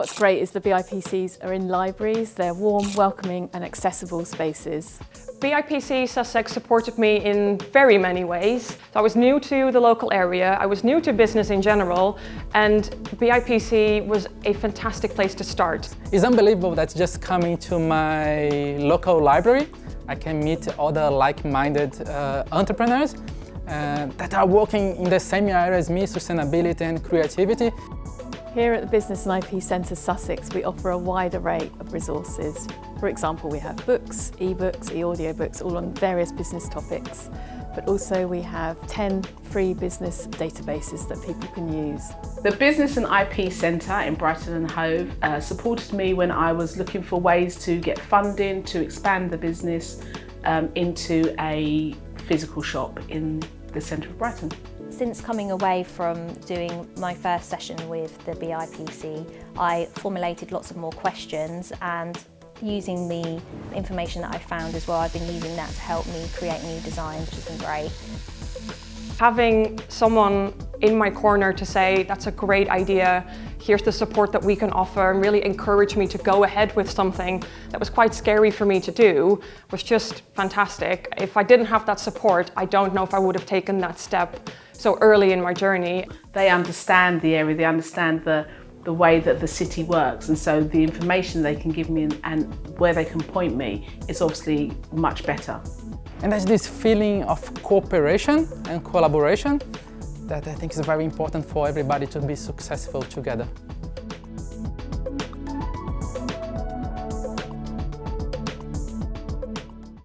What's great is the BIPCs are in libraries. They're warm, welcoming and accessible spaces. BIPC Sussex supported me in very many ways. So I was new to the local area, I was new to business in general, and BIPC was a fantastic place to start. It's unbelievable that just coming to my local library, I can meet other like-minded entrepreneurs that are working in the same area as me, sustainability and creativity. Here at the Business and IP Centre Sussex, we offer a wide array of resources. For example, we have books, e-books, e-audiobooks, all on various business topics. But also we have 10 free business databases that people can use. The Business and IP Centre in Brighton and Hove supported me when I was looking for ways to get funding to expand the business into a physical shop in the centre of Brighton. Since coming away from doing my first session with the BIPC, I formulated lots of more questions, and using the information that I found as well, I've been using that to help me create new designs, which has been great. Having someone in my corner to say, that's a great idea, here's the support that we can offer, and really encourage me to go ahead with something that was quite scary for me to do, was just fantastic. If I didn't have that support, I don't know if I would have taken that step so early in my journey. They understand the area, they understand the way that the city works, and so the information they can give me and where they can point me is obviously much better. And there's this feeling of cooperation and collaboration that I think is very important for everybody to be successful together.